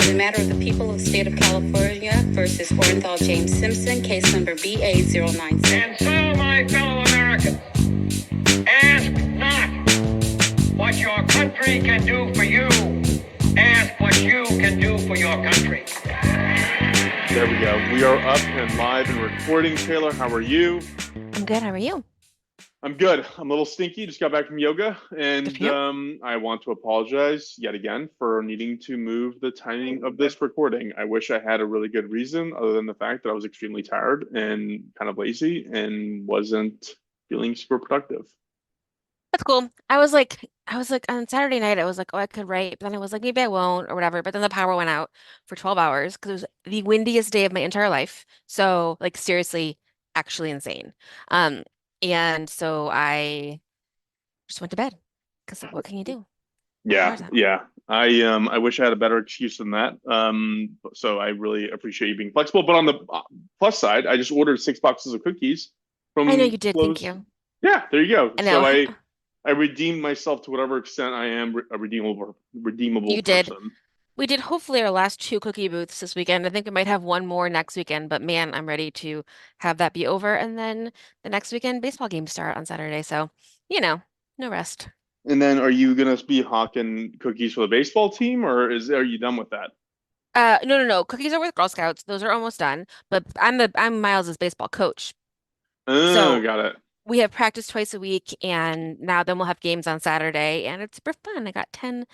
the matter of the people of the state of California versus Orenthal James Simpson, case number BA096. And so, my fellow Americans, ask not what your country can do for you. Ask what you can do for your country. There we go. We are up and live and recording. Taylor, how are you? I'm good. How are you? I'm good. I'm a little stinky. Just got back from yoga, and I want to apologize yet again for needing to move the timing of this recording. I wish I had a really good reason other than the fact that I was extremely tired and kind of lazy and wasn't feeling super productive. That's cool. I was like on Saturday night, I was like, oh, I could write, but then I was like, maybe I won't or whatever. But then the power went out for 12 hours because it was the windiest day of my entire life. So like seriously, actually insane. And so I just went to bed because what can you do? Yeah. I wish I had a better excuse than that. So I really appreciate you being flexible. But on the plus side, I just ordered 6 boxes of cookies from I know you did. Lowe's. Thank you. Yeah, there you go. I know. So I redeemed myself to whatever extent I am a redeemable You did. person. We did hopefully our last 2 cookie booths this weekend. I think we might have one more next weekend, but man, I'm ready to have that be over. And then the next weekend, baseball games start on Saturday. So, no rest. And then are you gonna be hawking cookies for the baseball team, or are you done with that? No. Cookies are with Girl Scouts. Those are almost done. But I'm Miles's baseball coach. Oh, So got it. we have practice twice a week, and now then we'll have games on Saturday, and it's super fun. I got 10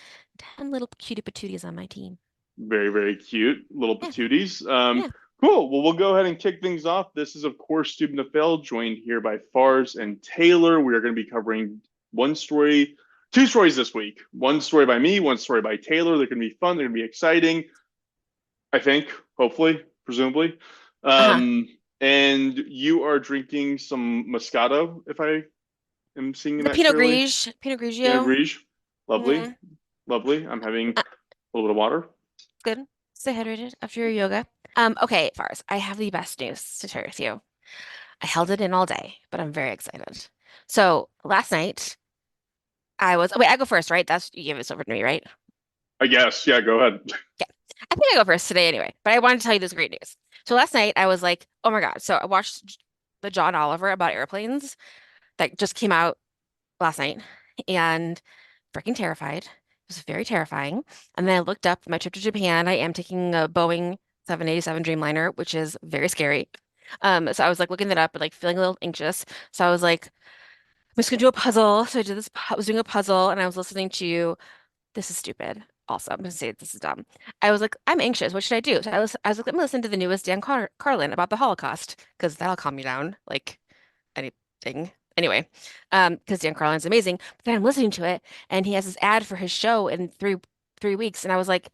little cutie patooties on my team. Very, very cute little Yeah. patooties. Yeah. Cool. Well, we'll go ahead and kick things off. This is, of course, Student to Fail, joined here by Fars and Taylor. We are going to be covering 2 stories this week. 1 story by me, 1 story by Taylor. They're going to be fun. They're going to be exciting. I think, hopefully, presumably. And you are drinking some Moscato, if I am seeing that Pinot clearly. Grigio. Pinot Grigio. Lovely. Mhm. Lovely. I'm having a little bit of water. Good. Stay hydrated after your yoga. Okay, Fars, I have the best news to share with you. I held it in all day, but I'm very excited. So last night, wait, I go first, right? You gave this over to me, right? I guess. Yeah, go ahead. Yeah. I think I go first today anyway, but I wanted to tell you this great news. So last night I was like, oh my God. So I watched the John Oliver about airplanes that just came out last night and freaking terrified. It was very terrifying. And then I looked up my trip to Japan. I am taking a Boeing 787 Dreamliner, which is very scary. So I was like looking that up and like feeling a little anxious. So I was like, I'm just gonna do a puzzle. So I was doing a puzzle and I was listening to this is stupid. Also, I'm gonna say this is dumb. I was like, I'm anxious. What should I do? So I was like, let me listen to the newest Carlin about the Holocaust because that'll calm me down, like anything. Anyway, because Dan Carlin's amazing. But then I'm listening to it, and he has this ad for his show in three weeks, and I was like,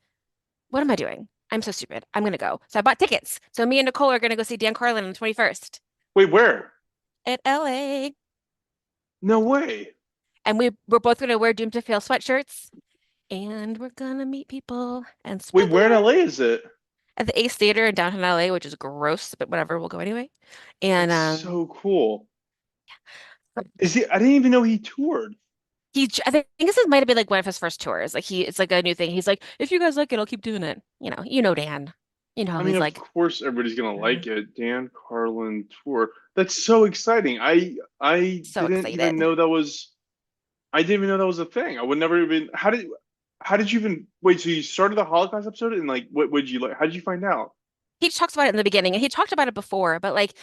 what am I doing? I'm so stupid. I'm gonna go. So I bought tickets. So me and Nicole are gonna go see Dan Carlin on the 21st Wait, where? at LA, No way. and we're both gonna wear Doom to Fail sweatshirts. And we're gonna meet people and Wait, where in spoiler, LA is it? at the Ace Theater in downtown LA, which is gross, but whatever, we'll go anyway. And That's so cool. I didn't even know he toured. I think this might have been like one of his first tours. Like it's like a new thing. He's like, if you guys like it, I'll keep doing it. You know Dan. You know how I mean, he's of like, course everybody's gonna like it. Dan Carlin tour. That's so exciting. I so didn't even excited. know that was a thing. I would never even how did you even wait, so you started the Holocaust episode and like what would you like how did you find out? He talks about it in the beginning, and he talked about it before, but like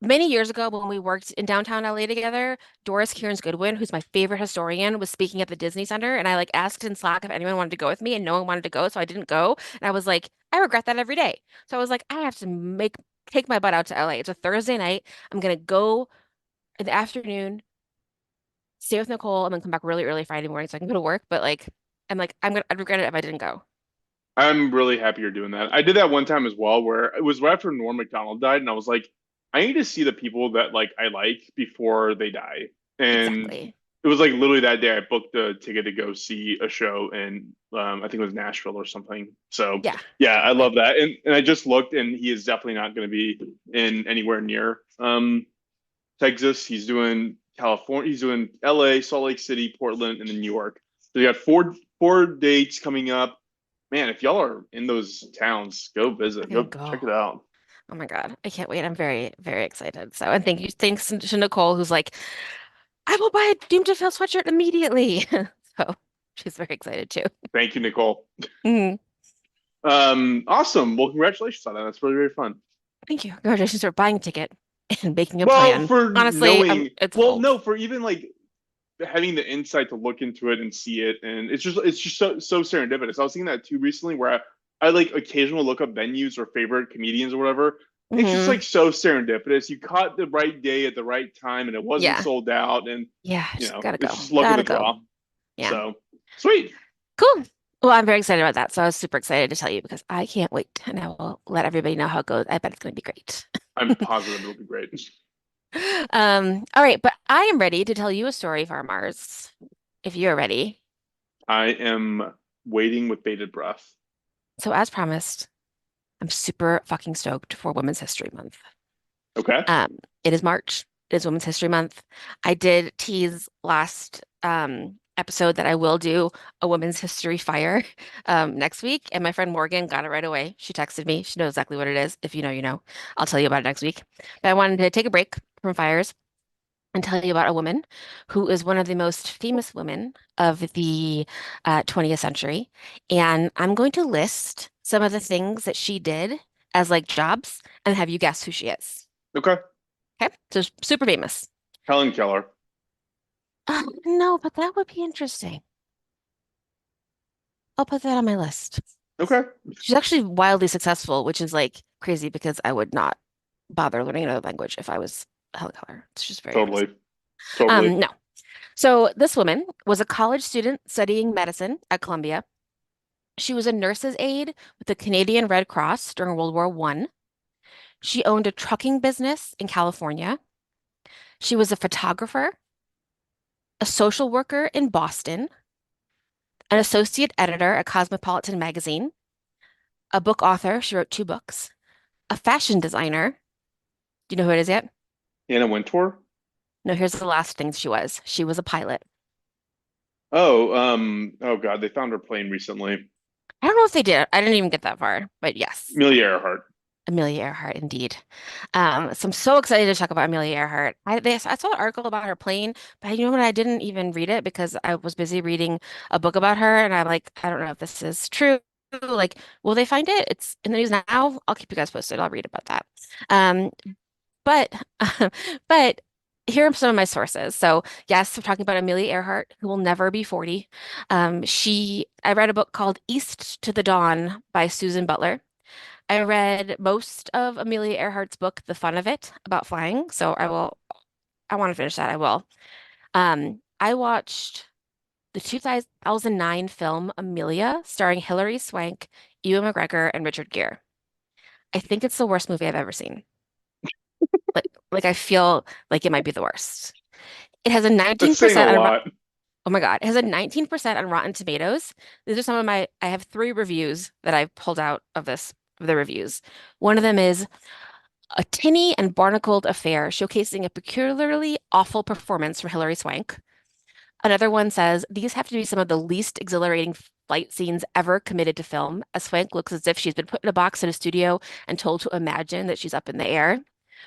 many years ago when we worked in downtown LA together, Doris Kearns Goodwin, who's my favorite historian, was speaking at the Disney Center, and I like asked in Slack if anyone wanted to go with me, and no one wanted to go, so I didn't go. And I was like, I regret that every day. So I was like, I have to take my butt out to LA. It's a Thursday night. I'm gonna go in the afternoon, stay with Nicole, and then come back really early Friday morning so I can go to work. But like, I'd regret it if I didn't go. I'm really happy you're doing that. I did that one time as well where it was right after Norm Macdonald died, and I was like, I need to see the people that like I like before they die. And Exactly. it was like literally that day I booked a ticket to go see a show in I think it was Nashville or something. So Yeah, yeah, I exactly. love that. And I just looked and he is definitely not going to be in anywhere near Texas. He's doing California, he's doing LA, Salt Lake City, Portland, and then New York. So you got four dates coming up. Man, if y'all are in those towns, go visit. Fucking Go check go. it out. Oh my God. I can't wait. I'm very, very excited. So, and thanks to Nicole, who's like, I will buy a Doomed to Fail sweatshirt immediately. So she's very excited too. Thank you, Nicole. Mhm. Awesome. Well, congratulations on that. That's really, really fun. Thank you. Congratulations for buying a ticket and making a Well, plan. for Honestly, knowing, it's well, bold. no, for even like having the insight to look into it and see it, and it's just so serendipitous. I was thinking that too recently, where I like occasionally look up venues or favorite comedians or whatever. It's just Hmm. like so serendipitous. You caught the right day at the right time, and it wasn't Yeah. sold out, and Yeah. Just gotta it's go. just luck of Gotta the go. draw. Yeah. So sweet. Cool. Well, I'm very excited about that. So I was super excited to tell you because I can't wait. And I will let everybody know how it goes. I bet it's going to be great. I'm positive it'll be great. All right, but I am ready to tell you a story, Farmers, if you're ready. I am waiting with bated breath. So as promised, I'm super fucking stoked for Women's History Month. Okay. It is March. It is Women's History Month. I did tease last episode that I will do a Women's History Fire next week, and my friend Morgan got it right away. She texted me. She knows exactly what it is. If you know, you know. I'll tell you about it next week. But I wanted to take a break from fires and tell you about a woman who is one of the most famous women of the 20th century. And I'm going to list some of the things that she did as like jobs and have you guess who she is. Okay. Okay, so super famous. Helen Keller. No, but that would be interesting. I'll put that on my list. Okay. She's actually wildly successful, which is like crazy because I would not bother learning another language if I was Helen Keller. It's just very famous. Totally. Totally. No. So this woman was a college student studying medicine at Columbia. She was a nurse's aide with the Canadian Red Cross during World War I. She owned a trucking business in California. She was a photographer, a social worker in Boston, an associate editor at Cosmopolitan magazine, a book author. She wrote two books, a fashion designer. Do you know who it is yet? Anna Wintour. No, here's the last thing she was. She was a pilot. Oh God, they found her plane recently. I don't know if they did. I didn't even get that far, but yes. Amelia Earhart. Amelia Earhart, indeed. So I'm so excited to talk about Amelia Earhart. I saw an article about her plane, but you know what? I didn't even read it because I was busy reading a book about her, and I'm like, I don't know if this is true. Like, will they find it? It's in the news now. I'll keep you guys posted. I'll read about that. Um, but but here are some of my sources. So yes, we're talking about Amelia Earhart, who will never be 40. I read a book called East to the Dawn by Susan Butler. I read most of Amelia Earhart's book, The Fun of It, about flying. So I want to finish that. I will. I watched the 2009 film Amelia, starring Hilary Swank, Ewan McGregor, and Richard Gere. I think it's the worst movie I've ever seen. Like I feel like it might be the worst. It has a That's saying a 19% on lot. Oh my God, it has a 19% on Rotten Tomatoes. These are some of I have three reviews that I've pulled out of of the reviews. One of them is a tinny and barnacled affair showcasing a peculiarly awful performance from Hilary Swank. Another one says these have to be some of the least exhilarating flight scenes ever committed to film, as Swank looks as if she's been put in a box in a studio and told to imagine that she's up in the air,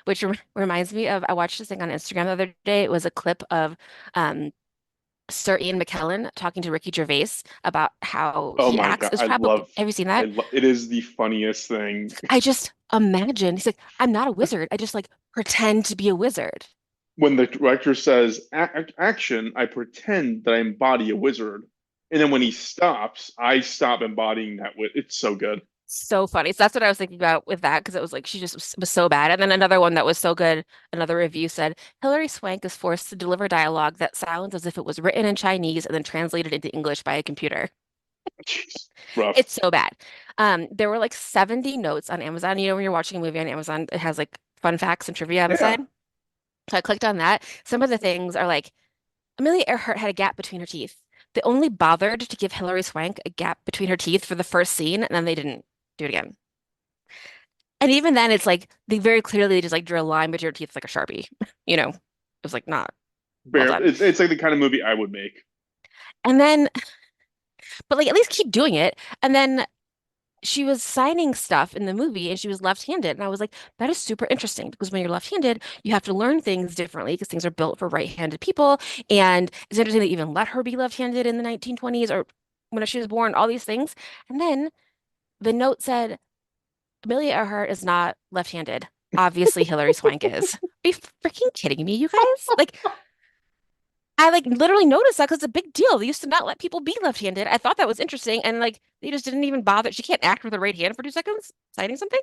which reminds me of I watched this thing on Instagram the other day. It was a clip of um, Sir Ian McKellen talking to Ricky Gervais about how Oh he my acts. God, Is probably have you seen that? it is the funniest thing. I just imagine he's like, I'm not a wizard. I just like pretend to be a wizard. When the director says action, I pretend that I embody a wizard. And then when he stops, I stop embodying that. It's so good. So funny. So that's what I was thinking about with that because it was like she just was so bad. And then another one that was so good, another review said Hilary Swank is forced to deliver dialogue that sounds as if it was written in Chinese and then translated into English by a computer. Jeez, rough. It's so bad. There were like 70 notes on Amazon. You know, when you're watching a movie on Amazon, it has like fun facts and trivia on the Yeah. side. So I clicked on that. Some of the things are like Amelia Earhart had a gap between her teeth. They only bothered to give Hilary Swank a gap between her teeth for the first scene, and then they didn't do it again. And even then, it's like they very clearly just like drew a line between her teeth like a Sharpie. You know, it was like not well Fair. done. It's like the kind of movie I would make. And then but like at least keep doing it. And then she was signing stuff in the movie and she was left-handed. And I was like, that is super interesting because when you're left-handed, you have to learn things differently because things are built for right-handed people. And it's interesting they even let her be left-handed in the 1920s or when she was born, all these things. And then the note said, Amelia Earhart is not left-handed. Obviously, Hilary Swank is. Are you freaking kidding me, you guys? Like, I like literally noticed that because it's a big deal. They used to not let people be left-handed. I thought that was interesting, and like they just didn't even bother. She can't act with her right hand for 2 seconds, signing something.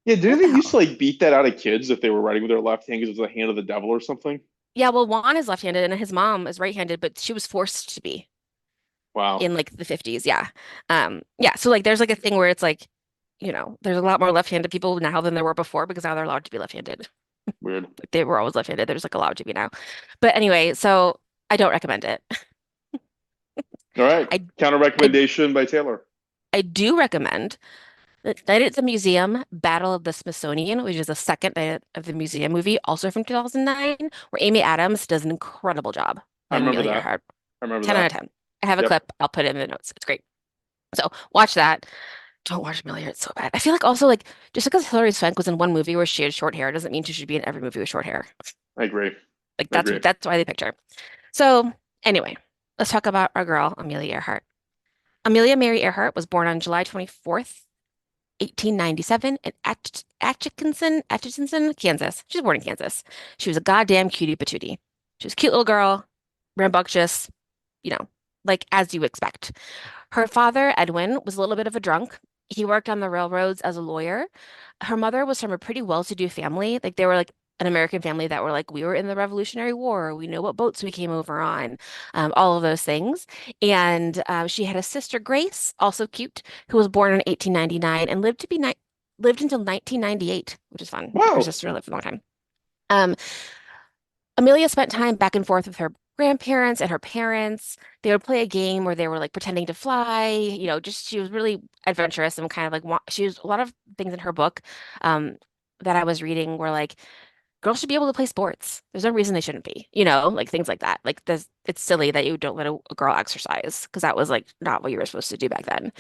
Yeah, didn't What they the used to hell? like beat that out of kids if they were writing with their left hand because it was the hand of the devil or something? Yeah, well, Juan is left-handed and his mom is right-handed, but she was forced to be Wow, in like the 50s. Yeah. Yeah. So like there's like a thing where it's like, there's a lot more left-handed people now than there were before because now they're allowed to be left-handed. weird. Like they were always left-handed. There's like allowed to be now. But anyway, so I don't recommend it. All right, I counter I recommendation by Taylor. I do recommend Night at the Museum, Battle of the Smithsonian, which is the second Night of the Museum movie, also from 2009, where Amy Adams does an incredible job I as remember Amelia that. Earhart. I remember 10 out that. of 10. I have a Yep. clip. I'll put it in the notes. It's great. So watch that. Don't watch Amelia. It's so bad. I feel like also like just because Hilary Swank was in one movie where she had short hair doesn't mean she should be in every movie with short hair. I agree. Like I that's agree. that's why they picked her. So anyway, let's talk about our girl, Amelia Earhart. Amelia Mary Earhart was born on July 24th, 1897 in Atchison, Kansas. She was born in Kansas. She was a goddamn cutie patootie. She was a cute little girl, rambunctious, you know, like as you expect. Her father, Edwin, was a little bit of a drunk. He worked on the railroads as a lawyer. Her mother was from a pretty well-to-do family. Like they were like an American family that were like, we were in the Revolutionary War. We know what boats we came over on, all of those things. And she had a sister, Grace, also cute, who was born in 1899 and lived until 1998, which is fun. Her Wow. sister lived a long time. Um, Amelia spent time back and forth with her grandparents and her parents. They would play a game where they were like pretending to fly, just she was really adventurous and kind of like she was a lot of things in her book um, that I was reading were like girls should be able to play sports. There's no reason they shouldn't be, like things like that. Like it's silly that you don't let a girl exercise because that was like not what you were supposed to do back then.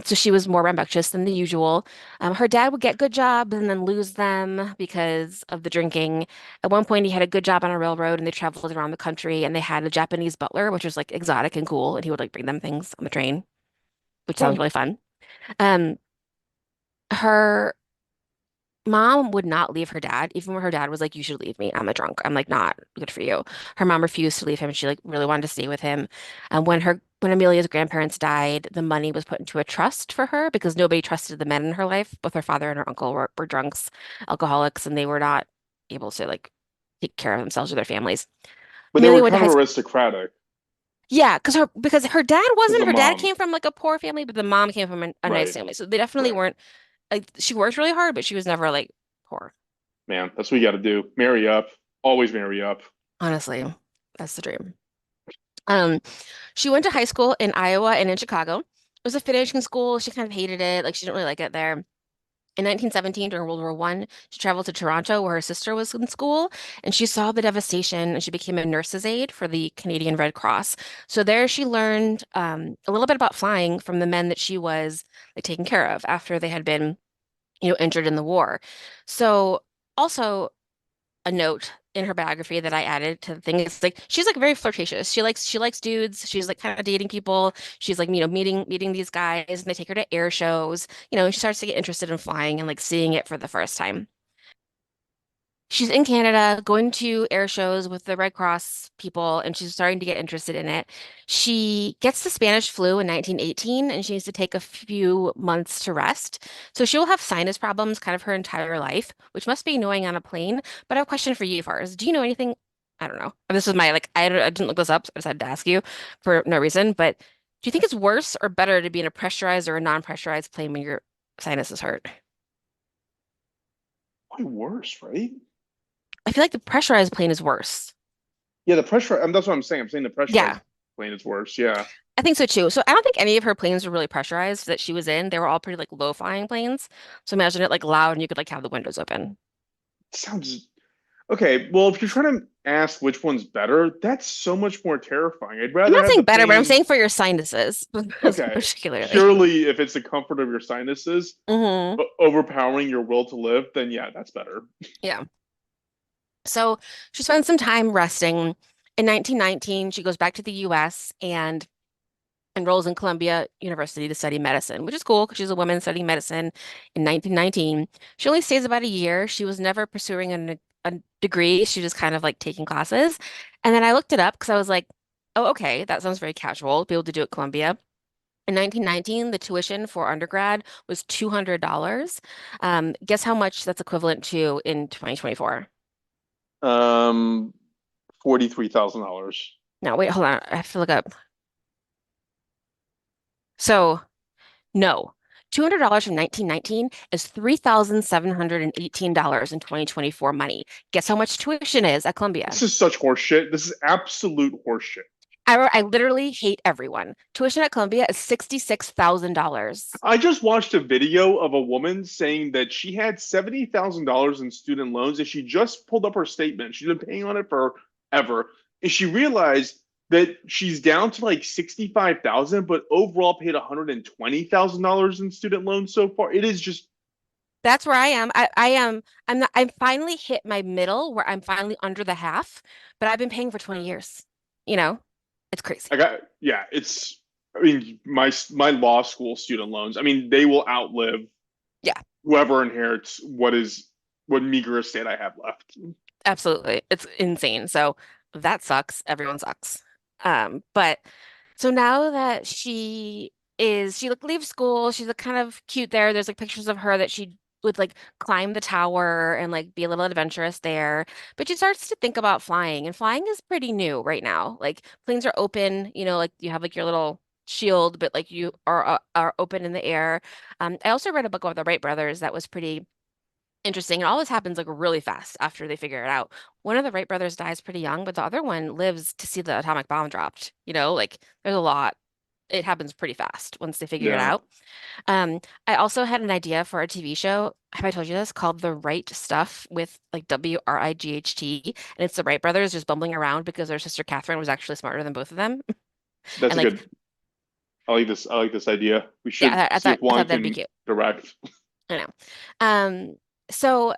So she was more rambunctious than the usual. Her dad would get good jobs and then lose them because of the drinking. At one point, he had a good job on a railroad and they traveled around the country and they had a Japanese butler, which was like exotic and cool, and he would like bring them things on the train, which sounds Fun. really fun. Um, her Mom would not leave her dad, even when her dad was like, "You should leave me. I'm a drunk." I'm like, "Not good for you." Her mom refused to leave him. She like really wanted to stay with him. When Amelia's grandparents died, the money was put into a trust for her because nobody trusted the men in her life. Both her father and her uncle were drunks, alcoholics, and they were not able to like take care of themselves or their families. But they Amelia were went to kind high of school. aristocratic Yeah, because her dad because wasn't. the Her dad mom. came from like a poor family, but the mom came from a nice Right. family. So they definitely Right. weren't like she worked really hard, but she was never like poor. Man, that's what you got to do. Marry up. Always marry up. Honestly, that's the dream. Um, she went to high school in Iowa and in Chicago. It was a finishing school. She kind of hated it. Like she didn't really like it there. In 1917, during World War I, she traveled to Toronto where her sister was in school, and she saw the devastation and she became a nurse's aide for the Canadian Red Cross. So there she learned a little bit about flying from the men that she was like taking care of after they had been, injured in the war. So also a note in her biography that I added to the thing. It's like she's like very flirtatious. She likes dudes. She's like kind of dating people. She's like, meeting these guys and they take her to air shows, and she starts to get interested in flying and like seeing it for the first time. She's in Canada going to air shows with the Red Cross people and she's starting to get interested in it. She gets the Spanish flu in 1918 and she needs to take a few months to rest. So she'll have sinus problems kind of her entire life, which must be annoying on a plane. But I have a question for you, Fars. Do you know anything? I don't know. This is my like I didn't look this up, so I just had to ask you for no reason. But do you think it's worse or better to be in a pressurized or a non-pressurized plane when your sinuses hurt? Why worse, right? I feel like the pressurized plane is worse. Yeah, the pressure. That's what I'm saying. I'm saying the Yeah. pressurized plane is worse. Yeah. I think so too. So I don't think any of her planes were really pressurized that she was in. They were all pretty like low flying planes. So imagine it like loud and you could like have the windows open. Sounds. Okay, well, if you're trying to ask which one's better, that's so much more terrifying. I'd I'm rather not have the saying better, but I'm pain. saying for your sinuses Okay, particularly. purely if it's the comfort of your sinuses Hmm. overpowering your will to live, then yeah, that's better. Yeah. So she spent some time resting. In 1919, she goes back to the US and enrolls in Columbia University to study medicine, which is cool because she's a woman studying medicine in 1919. She only stays about a year. She was never pursuing a degree. She was kind of like taking classes. And then I looked it up because I was like, oh, okay, that sounds very casual to be able to do at Columbia. In 1919, the tuition for undergrad was $200. Guess how much that's equivalent to in 2024? Um, $43,000. No, wait, hold on. I have to look up. So, no. $200 from 1919 is $3,718 in 2024 money. Guess how much tuition is at This Columbia? is such horseshit. This is absolute horseshit. I literally hate everyone. Tuition at Columbia is $66,000. I just watched a video of a woman saying that she had $70,000 in student loans and she just pulled up her statement. She's been paying on it forever. And she realized that she's down to like 65,000, but overall paid $120,000 in student loans so far. It is just That's where I am. I am, I'm not, I'm finally hit my middle where I'm finally under the half, but I've been paying for 20 years. You know, it's crazy. I got yeah, it's I mean my law school student loans. I mean, they will outlive Yeah, whoever inherits what meager estate I have left. absolutely. It's insane. So that sucks. Everyone sucks. But so now that she like leaves school, she's like kind of cute there. There's like pictures of her that she would like climb the tower and like be a little adventurous there. But she starts to think about flying, and flying is pretty new right now. Like planes are open, like you have like your little shield, but like you are open in the air. I also read a book about the Wright brothers that was pretty interesting. And all this happens like really fast after they figure it out. One of the Wright brothers dies pretty young, but the other one lives to see the atomic bomb dropped. Like there's a lot. It happens pretty fast once they figure it Yeah. out. I also had an idea for a TV show. Have I told you this? Called The Right Stuff with like WRIGHT. And it's the Wright brothers just bumbling around because their sister Catherine was actually smarter than both of them. That's And a like, good I like this idea. We yeah, should I see if I one thought that'd be can cute. direct. I know. So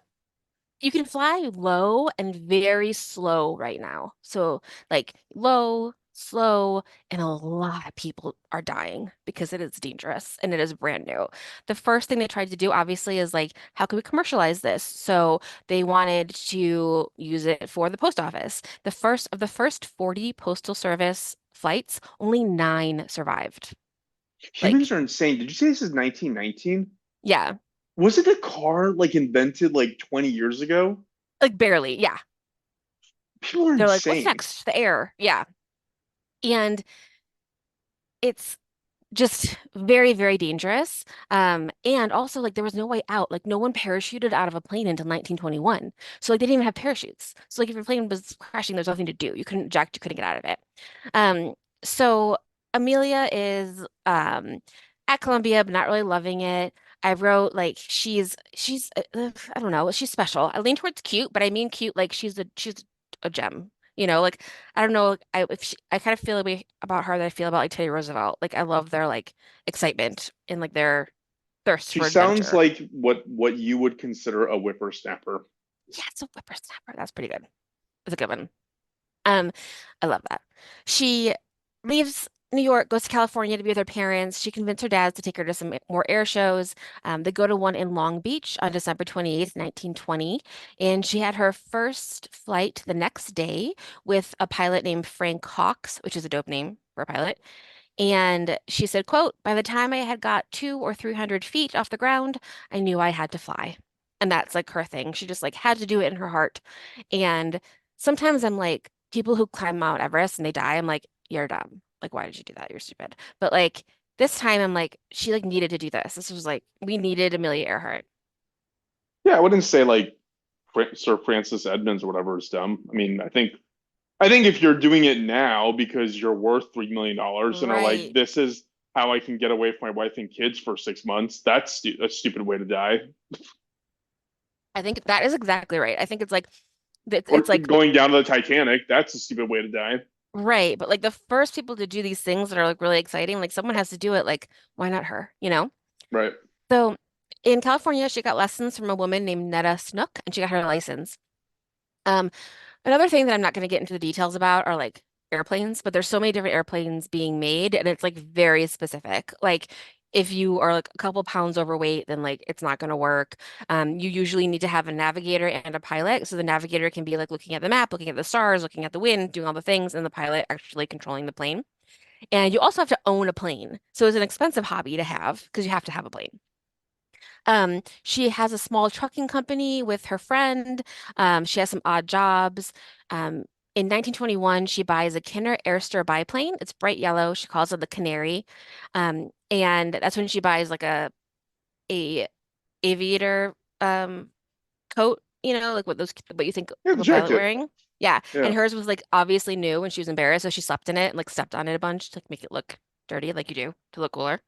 you can fly low and very slow right now. So, like low, slow, and a lot of people are dying because it is dangerous and it is brand new. The first thing they tried to do, obviously, is like, how can we commercialize this? So they wanted to use it for the post office. The first 40 postal service flights, only 9 survived. Like, Humans are insane. Did you say this is 1919? yeah, Was it a car like invented like 20 years ago? like barely. Yeah. People are They're like, what's insane. next? The air. Yeah. And it's just very, very dangerous. And also like there was no way out. Like no one parachuted out of a plane until 1921. So like they didn't even have parachutes. So like if your plane was crashing, there's nothing to do. You couldn't eject, you couldn't get out of it. So Amelia is at Columbia, but not really loving it. I wrote like I don't know, she's special. I lean towards cute, but I mean cute like she's a gem. Like I don't know. I kind of feel a way about her that I feel about like Teddy Roosevelt. Like I love their like excitement and like their thirst She for sounds adventure. like what you would consider a whippersnapper. Yeah, it's a whippersnapper. That's pretty good. That's a good one. Um, I love that. She leaves New York, goes to California to be with her parents. She convinced her dad to take her to some more air shows. They go to one in Long Beach on December 28th, 1920. And she had her first flight the next day with a pilot named Frank Hawks, which is a dope name for a pilot. And she said, quote, by the time I had got 200 or 300 feet off the ground, I knew I had to fly. And that's like her thing. She just like had to do it in her heart. And sometimes I'm like, people who climb Mount Everest and they die, I'm like, you're dumb. Like, why did you do that? You're stupid. But like this time I'm like, she like needed to do this. This was like, we needed Amelia Earhart. Yeah, I wouldn't say like Sir Francis Edmonds or whatever is dumb. I mean, I think if you're doing it now because you're worth $3 million and are like, Right. this is how I can get away from my wife and kids for 6 months, that's a stupid way to die. I think that is exactly right. I think it's like Or It's like going down to the Titanic. That's a stupid way to die. right, but like the first people to do these things that are like really exciting, like someone has to do it, like why not her, you know? Right. So in California, she got lessons from a woman named Netta Snook, and she got her license. Um, Another thing that I'm not going to get into the details about are like airplanes, but there's so many different airplanes being made, and it's like very specific. Like if you are like a couple pounds overweight, then like it's not going to work. You usually need to have a navigator and a pilot. So the navigator can be like looking at the map, looking at the stars, looking at the wind, doing all the things, and the pilot actually controlling the plane. And you also have to own a plane. So it's an expensive hobby to have because you have to have a plane. She has a small trucking company with her friend. She has some odd jobs. Um, in 1921, she buys a Kinner Airster biplane. It's bright yellow. She calls it the Canary. And that's when she buys like a aviator coat, you know, like what you think Yeah, of the a pilot jacket. wearing. Yeah. Yeah. And hers was like obviously new and she was embarrassed, so she slept in it and like stepped on it a bunch to like, make it look dirty like you do to look cooler.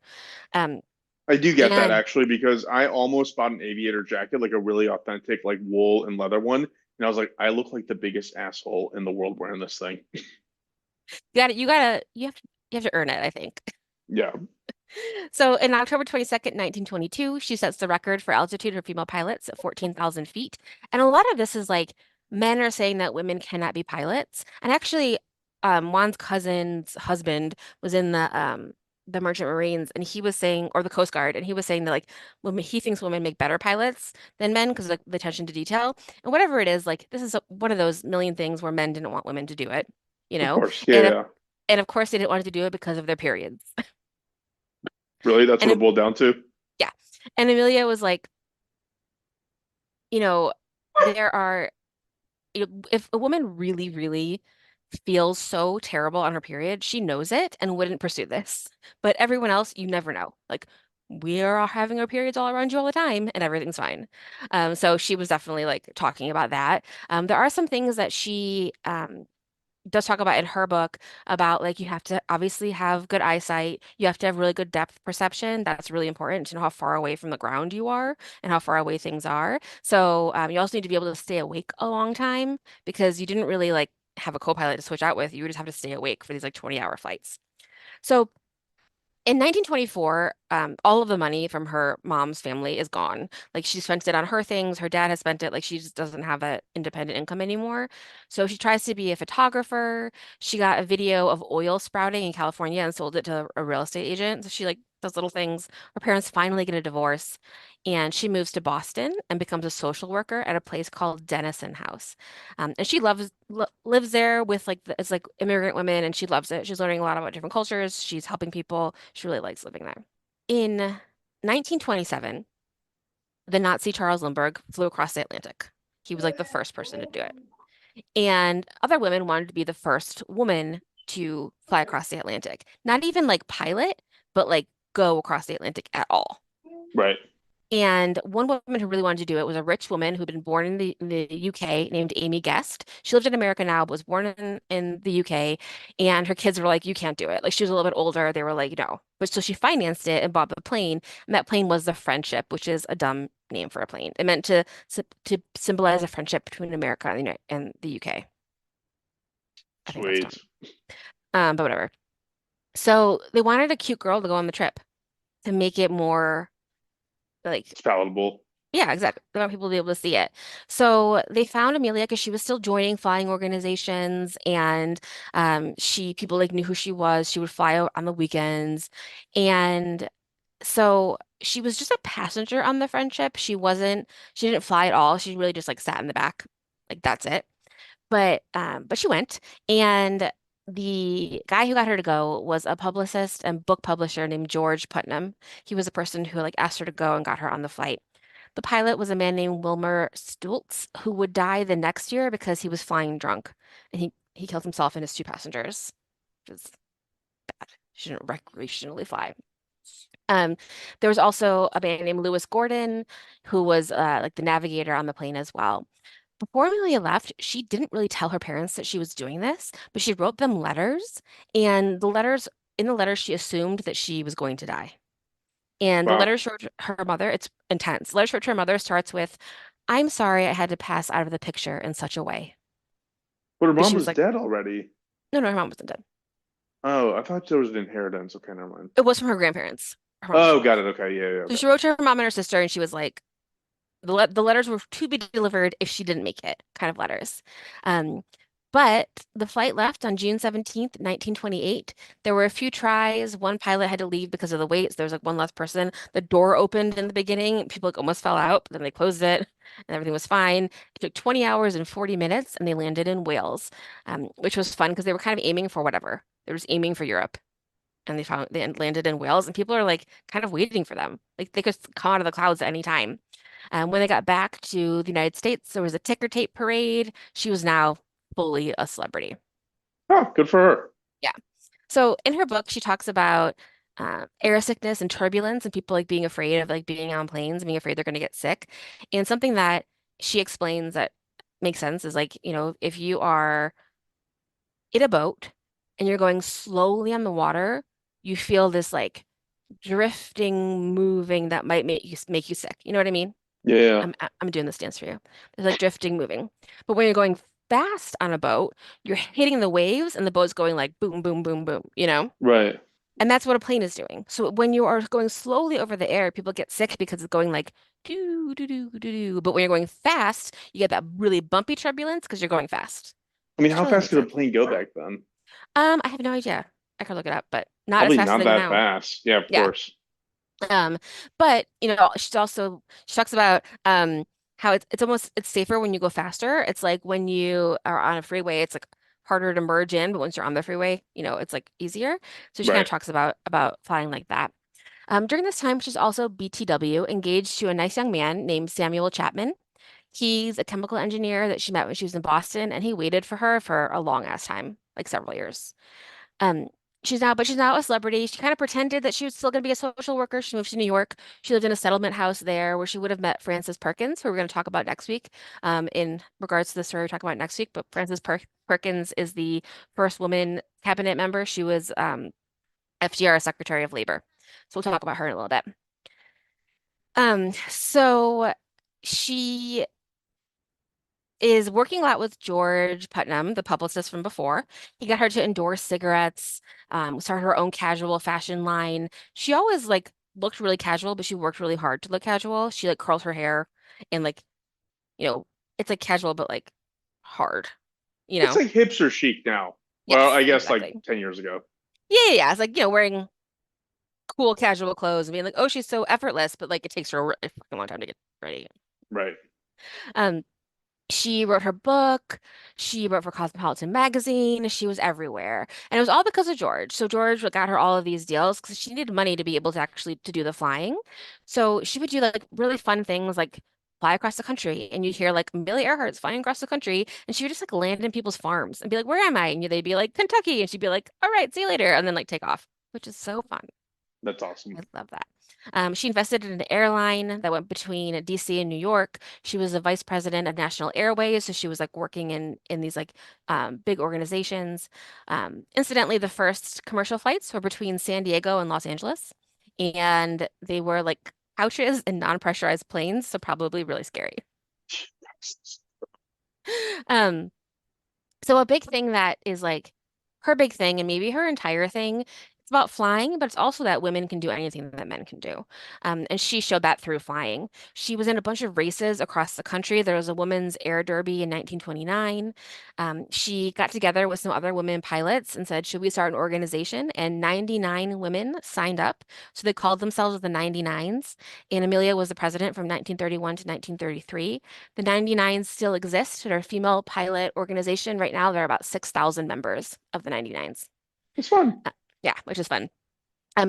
Um, I do get that and actually because I almost bought an aviator jacket, like a really authentic, like wool and leather one. And I was like, I look like the biggest asshole in the world wearing this thing. you have to earn it, I think. Yeah, So in October 22nd, 1922, she sets the record for altitude for female pilots at 14,000 feet. And a lot of this is like men are saying that women cannot be pilots. And actually, Juan's cousin's husband was in the Merchant Marines and he was saying, or the Coast Guard, and he was saying that like women, he thinks women make better pilots than men because of the attention to detail. And whatever it is, like this is one of those million things where men didn't want women to do it, you of know? course. Yeah, And yeah. and of course they didn't want to do it because of their periods. Really? That's what it And boiled down to? yeah. And Amelia was like, you know, there are, if a woman really, really feels so terrible on her period, she knows it and wouldn't pursue this. But everyone else, you never know. Like, we are all having our periods all around you all the time and everything's fine. So she was definitely like talking about that. There are some things that she does talk about in her book about like you have to obviously have good eyesight. You have to have really good depth perception. That's really important to know how far away from the ground you are and how far away things are. So you also need to be able to stay awake a long time because you didn't really like have a co-pilot to switch out with. You would just have to stay awake for these like 20-hour flights. So in 1924, all of the money from her mom's family is gone. Like she spent it on her things. Her dad has spent it. Like she just doesn't have that independent income anymore. So she tries to be a photographer. She got a video of oil sprouting in California and sold it to a real estate agent. So she like does little things. Her parents finally get a divorce, and she moves to Boston and becomes a social worker at a place called Dennison House. And she lives there with like it's like immigrant women, and she loves it. She's learning a lot about different cultures. She's helping people. She really likes living there. In 1927, the Nazi Charles Lindbergh flew across the Atlantic. He was like the first person to do it. And other women wanted to be the first woman to fly across the Atlantic. Not even like pilot, but like go across the Atlantic at all. Right. And one woman who really wanted to do it was a rich woman who'd been born in the UK named Amy Guest. She lived in America now, but was born in the UK. And her kids were like, you can't do it. Like she was a little bit older. They were like, no. But so she financed it and bought the plane. And that plane was the Friendship, which is a dumb name for a plane. It meant to symbolize a friendship between America and the UK. I think that's dumb. Sweet. But whatever. So they wanted a cute girl to go on the trip to make it more like It's palatable. yeah, exactly. They want people to be able to see it. So they found Amelia because she was still joining flying organizations and people like knew who she was. She would fly out on the weekends. And so she was just a passenger on the Friendship. She didn't fly at all. She really just like sat in the back. Like that's it. But she went and the guy who got her to go was a publicist and book publisher named George Putnam. He was the person who like asked her to go and got her on the flight. The pilot was a man named Wilmer Stultz, who would die the next year because he was flying drunk, and he killed himself and his two passengers, which is bad. You shouldn't recreationally fly. Um, there was also a man named Lewis Gordon, who was like the navigator on the plane as well. Before Amelia left, she didn't really tell her parents that she was doing this, but she wrote them letters, and in the letters, she assumed that she was going to die. And the Wow. letter she wrote to her mother, it's intense. The letter she wrote to her mother starts with, I'm sorry I had to pass out of the picture in such a way. But her But mom she was was like, dead already. no, no, her mom wasn't dead. Oh, I thought there was an inheritance. Okay, never mind. It was from her grandparents. Her mom was Oh, dead. got it. Okay, yeah, yeah, So okay. she wrote to her mom and her sister, and she was like, the letters were to be delivered if she didn't make it, kind of letters. Um, but the flight left on June 17th, 1928. There were a few tries. One pilot had to leave because of the wait. So there was like one less person. The door opened in the beginning. People like almost fell out, but then they closed it and everything was fine. It took 20 hours and 40 minutes and they landed in Wales, which was fun because they were kind of aiming for whatever. They were just aiming for Europe. And they landed in Wales, and people are like kind of waiting for them. Like they could come out of the clouds at any time. When they got back to the United States, there was a ticker tape parade. She was now fully a celebrity. Oh, good for her. Yeah. So in her book, she talks about air sickness and turbulence and people like being afraid of like being on planes, being afraid they're going to get sick. And something that she explains that makes sense is like, if you are in a boat and you're going slowly on the water, you feel this like drifting, moving that might make you sick. You know what I mean? Yeah, I'm doing this dance for you. It's like drifting, moving. But when you're going fast on a boat, you're hitting the waves and the boat's going like boom, boom, boom, boom, you know? right. And that's what a plane is doing. So when you are going slowly over the air, people get sick because it's going like doo, doo, doo, doo, doo. But when you're going fast, you get that really bumpy turbulence because you're going fast. I mean, Which how totally fast makes could a sense. plane go back then? I have no idea. I could look it up, but not as Probably fast as not they go that now. fast. Yeah, of Yeah. course. Um, but she talks about how it's safer when you go faster. It's like when you are on a freeway, it's like harder to merge in, but once you're on the freeway, it's like easier. So she kind of Right. talks about flying like that. During this time, she's also BTW, engaged to a nice young man named Samuel Chapman. He's a chemical engineer that she met when she was in Boston, and he waited for her for a long ass time, like several years. Um, she's now a celebrity. She kind of pretended that she was still going to be a social worker. She moved to New York. She lived in a settlement house there where she would have met Frances Perkins, who we're going to talk about next week, in regards to the story we're talking about next week. But Perkins is the first woman cabinet member. She was FDR's Secretary of Labor. So we'll talk about her in a little bit. So she is working a lot with George Putnam, the publicist from before. He got her to endorse cigarettes, started her own casual fashion line. She always like looked really casual, but she worked really hard to look casual. She like curls her hair and like, you know, it's like casual, but like hard, you It's know? like hipster chic now. Well, I Yes, guess like exactly. 10 years ago. Yeah, yeah, yeah. It's like, wearing cool casual clothes and being like, oh, she's so effortless, but like it takes her a really fucking long time to get ready. Right. Um, She wrote her book. She wrote for Cosmopolitan magazine. She was everywhere. And it was all because of George. So George got her all of these deals because she needed money to be able to actually to do the flying. So she would do like really fun things like fly across the country. And you'd hear like Amelia Earhart's flying across the country. And she would just like land in people's farms and be like, where am I? And they'd be like, Kentucky. And she'd be like, all right, see you later. And then like take off, which is so fun. That's awesome. I love that. She invested in an airline that went between DC and New York. She was the vice president of National Airways, so she was like working in these like big organizations. Incidentally, the first commercial flights were between San Diego and Los Angeles, and they were like couches and non-pressurized planes, so probably really scary. Um, so a big thing that is like her big thing and maybe her entire thing, it's about flying, but it's also that women can do anything that men can do. And she showed that through flying. She was in a bunch of races across the country. There was a women's air derby in 1929. She got together with some other women pilots and said, should we start an organization? And 99 women signed up. So they called themselves the 99s. And Amelia was the president from 1931 to 1933. The 99s still exist. They're a female pilot organization. Right now, there are about 6,000 members of the 99s. It's fun. Uh, yeah, which is fun.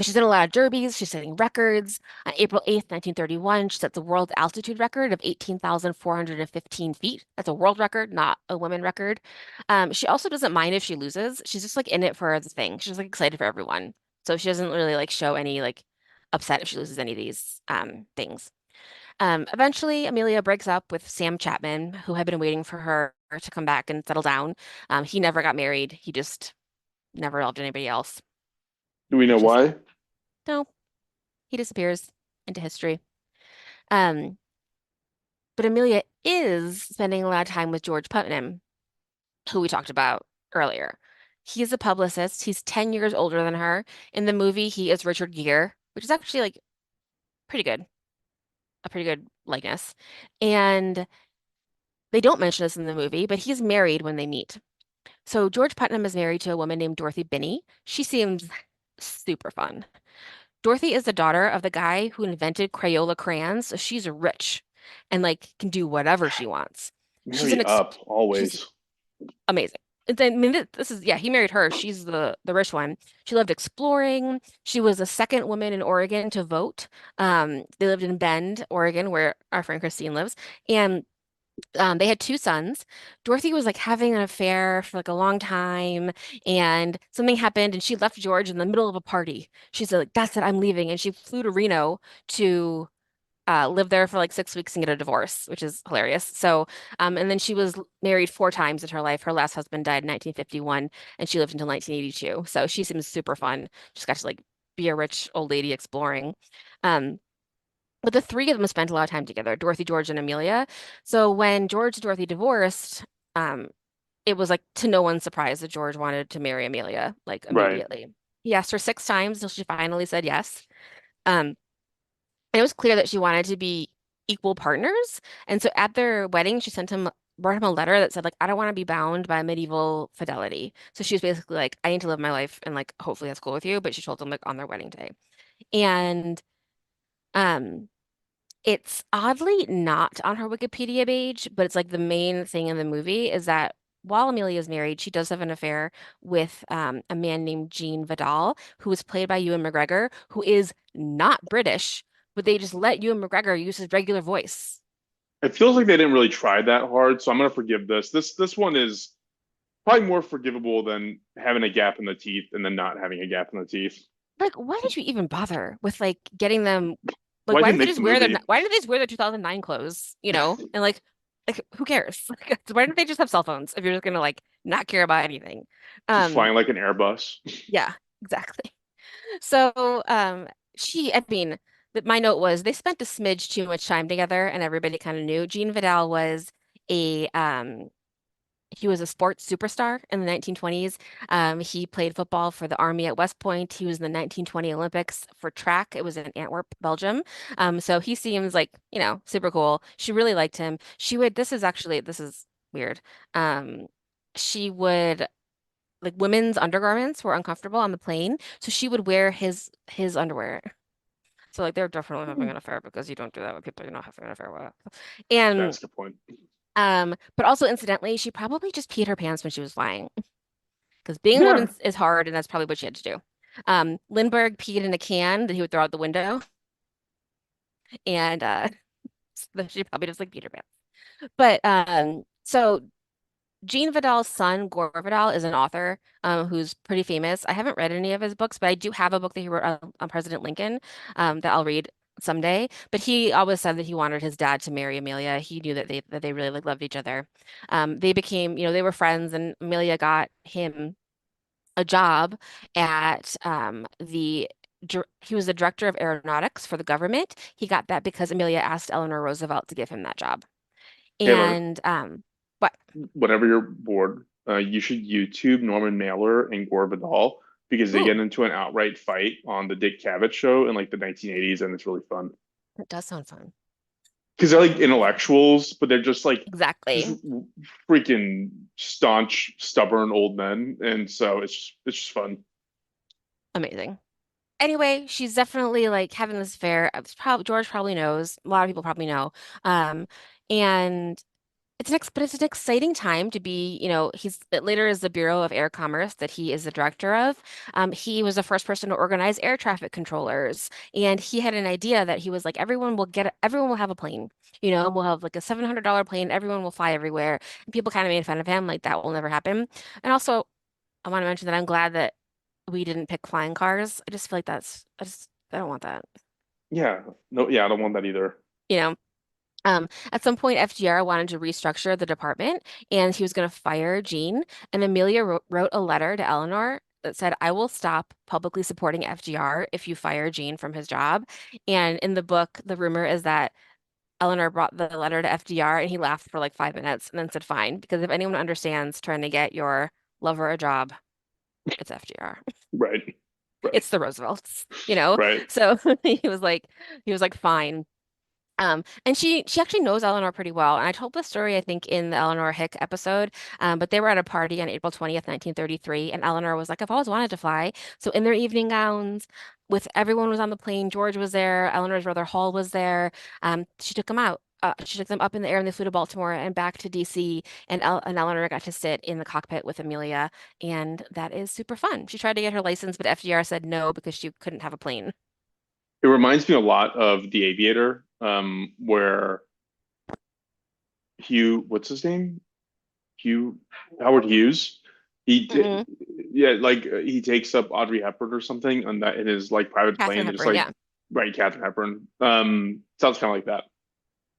She's in a lot of derbies. She's setting records. On April 8th, 1931, she sets a world altitude record of 18,415 feet. That's a world record, not a women record. She also doesn't mind if she loses. She's just like in it for the thing. She's like excited for everyone. So she doesn't really like show any like upset if she loses any of these things. Eventually, Amelia breaks up with Sam Chapman, who had been waiting for her to come back and settle down. He never got married. He just never loved anybody else, Do we know which is sad. why? No, he disappears into history. Um, But Amelia is spending a lot of time with George Putnam, who we talked about earlier. He's a publicist. He's 10 years older than her. In the movie, he is Richard Gere, which is actually like pretty good, a pretty good likeness. And they don't mention this in the movie, but he's married when they meet. So George Putnam is married to a woman named Dorothy Binney. She seems super fun. Dorothy is the daughter of the guy who invented Crayola crayons, so she's rich and like can do whatever she wants. She's an Marry ex up she's always. amazing. I mean, this is yeah, he married her. She's the rich one. She loved exploring. She was the second woman in Oregon to vote. They lived in Bend, Oregon, where our friend Christine lives, and they had two sons. Dorothy was like having an affair for like a long time, and something happened, and she left George in the middle of a party. She said, like, "That's it, I'm leaving," and she flew to Reno to live there for like 6 weeks and get a divorce, which is hilarious. So, and then she was married four times in her life. Her last husband died in 1951, and she lived until 1982. So she seems super fun. Just got to like be a rich old lady exploring. Um, but the three of them spent a lot of time together, Dorothy, George, and Amelia. So when George and Dorothy divorced, um, it was like to no one's surprise that George wanted to marry Amelia like Right. immediately. He asked her six times until she finally said yes. Um, and it was clear that she wanted to be equal partners. And so at their wedding, she brought him a letter that said, like, I don't want to be bound by medieval fidelity. So she was basically like, I need to live my life and like hopefully that's cool with you. But she told them like on their wedding day. And um it's oddly not on her Wikipedia page, but it's like the main thing in the movie is that while Amelia is married, she does have an affair with a man named Jean Vidal, who is played by Ewan McGregor, who is not British, but they just let Ewan McGregor use his regular voice. It feels like they didn't really try that hard, so I'm gonna forgive this. This one is probably more forgivable than having a gap in the teeth and then not having a gap in the teeth. Like, why did you even bother with like getting them? Like, Why did they make the movie? why did they just wear their 2009 clothes? And like who cares? Like, why don't they just have cell phones if you're just gonna like not care about anything? Just Um, flying like an Airbus. yeah, exactly. So, I mean, my note was they spent a smidge too much time together, and everybody kind of knew. Jean Vidal was a he was a sports superstar in the 1920s. He played football for the Army at West Point. He was in the 1920 Olympics for track. It was in Antwerp, Belgium. So he seems like, super cool. She really liked him. This is weird. Um, she would like women's undergarments were uncomfortable on the plane, so she would wear his underwear. So like they're definitely having an affair because you don't do that with people you're not having an affair with. And That's a good point. but also incidentally, she probably just peed her pants when she was flying because being a woman Yeah. is hard, and that's probably what she had to do. Lindbergh peed in a can that he would throw out the window, and so she probably just like peed her pants. But so Jean Vidal's son, Gore Vidal, is an author who's pretty famous. I haven't read any of his books, but I do have a book that he wrote on President Lincoln that I'll read someday. But he always said that he wanted his dad to marry Amelia. He knew that they really like loved each other. They became, they were friends, and Amelia got him a job at he was the director of aeronautics for the government. He got that because Amelia asked Eleanor Roosevelt to give him that job. Taylor, And what? whenever you're bored, you should YouTube Norman Mailer and Gore Vidal because they Ooh, get into an outright fight on the Dick Cavett show in like the 1980s, and it's really fun. that does sound fun. Because they're like intellectuals, but they're just Exactly. freaking staunch, stubborn old men, and so it's just fun. Amazing. Anyway, she's definitely like having this affair. George probably knows. A lot of people probably know. And it's an exciting time to be, he's later is the Bureau of Air Commerce that he is the director of. He was the first person to organize air traffic controllers, and he had an idea that he was like, everyone will have a plane. We'll have like a $700 plane. Everyone will fly everywhere. And people kind of made fun of him, like that will never happen. And also, I want to mention that I'm glad that we didn't pick flying cars. I just feel like I don't want that. Yeah, no, yeah, I don't want that either. You know, at some point, FDR wanted to restructure the department, and he was going to fire Jean. And Amelia wrote a letter to Eleanor that said, "I will stop publicly supporting FDR if you fire Jean from his job." And in the book, the rumor is that Eleanor brought the letter to FDR and he laughed for like 5 minutes and then said, fine, because if anyone understands trying to get your lover a job, it's FDR. Right. Right. It's the Roosevelts, you know? Right. So he was like, fine. And she actually knows Eleanor pretty well. And I told this story, I think, in the Eleanor Hick episode. But they were at a party on April 20th, 1933, and Eleanor was like, I've always wanted to fly. So in their evening gowns, with everyone was on the plane, George was there, Eleanor's brother Hall was there. She took them out. She took them up in the air and they flew to Baltimore and back to DC. And Eleanor got to sit in the cockpit with Amelia, and that is super fun. She tried to get her license, but FDR said no because she couldn't have a plane. It reminds me a lot of The Aviator, where Hugh, what's his name? Hugh Howard Hughes. He Mm-mm. did, yeah, like he takes up Audrey Hepburn or something on that in his like private Catherine plane and just Hepburn, like yeah. right, Catherine Hepburn. Sounds kind of like that.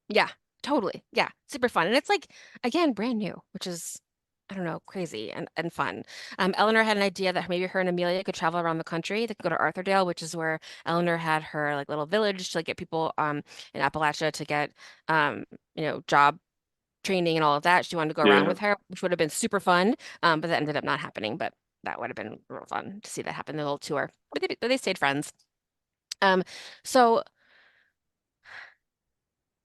Yeah, totally. Yeah, super fun. And it's like, again, brand new, which is, I don't know, crazy and fun. Eleanor had an idea that maybe her and Amelia could travel around the country. They could go to Arthurdale, which is where Eleanor had her like little village to like get people in Appalachia to get job training and all of that. She wanted to go around Yeah. with her, which would have been super fun. But that ended up not happening. But that would have been real fun to see that happen, the little tour. But they stayed friends. Um, so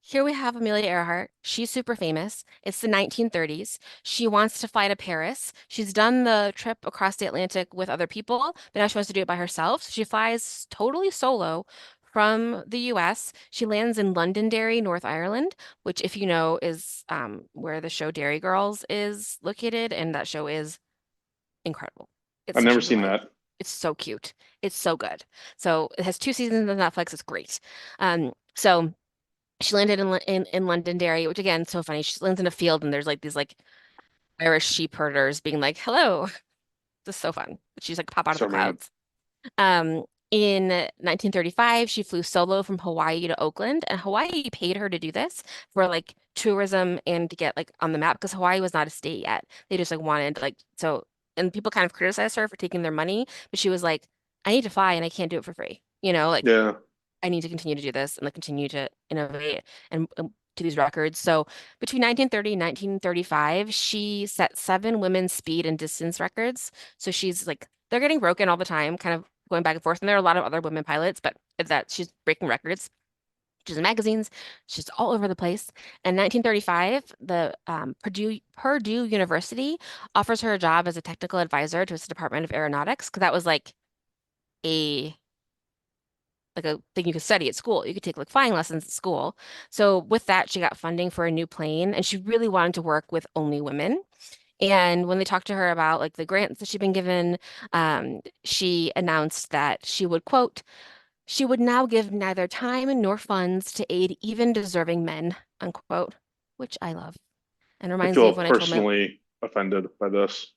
Here we have Amelia Earhart. She's super famous. It's the 1930s. She wants to fly to Paris. She's done the trip across the Atlantic with other people, but now she wants to do it by herself. So she flies totally solo from the US. She lands in Londonderry, North Ireland, which, if you know, is where the show Dairy Girls is located, and that show is incredible. It's I've such never a seen delight. that. It's so cute. It's so good. So it has 2 seasons on Netflix. It's great. So she landed in Londonderry, which again, so funny. She lands in a field and there's like these like Irish sheep herders being like, "Hello." This is so fun. She's like pop out of the Charmaine. clouds. In 1935, she flew solo from Hawaii to Oakland, and Hawaii paid her to do this for like tourism and to get like on the map because Hawaii was not a state yet. They just like wanted like so, and people kind of criticized her for taking their money, but she was like, "I need to fly and I can't do it for free." Like Yeah. I need to continue to do this and like continue to innovate and to these records. So between 1930 and 1935, she set 7 women's speed and distance records. So she's like they're getting broken all the time, kind of going back and forth. And there are a lot of other women pilots, but that she's breaking records. She's in magazines. She's all over the place. In 1935, the Purdue University offers her a job as a technical advisor to its Department of Aeronautics because that was a like a thing you could study at school. You could take like flying lessons at school. So with that, she got funding for a new plane, and she really wanted to work with only women. And when they talked to her about like the grants that she'd been given, she announced that she would, quote, she would now give neither time nor funds to aid even deserving men, unquote, which I love. And I reminds me feel of when I told my personally offended by this.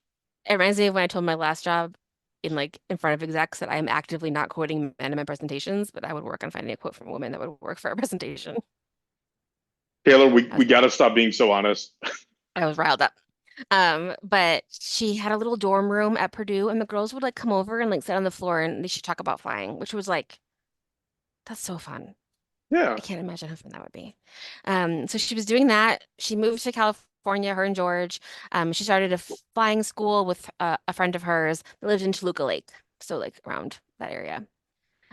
it reminds me of when I told my last job in front of execs that I am actively not quoting men in my presentations, but I would work on finding a quote from a woman that would work for a presentation. Taylor, we, I we was, got to stop being so honest. I was riled up. But she had a little dorm room at Purdue, and the girls would like come over and like sit on the floor and they should talk about flying, which was like, that's so fun. Yeah. I can't imagine how fun that would be. So she was doing that. She moved to California, her and George. She started a flying school with a friend of hers that lived in Toluca Lake, so like around that area.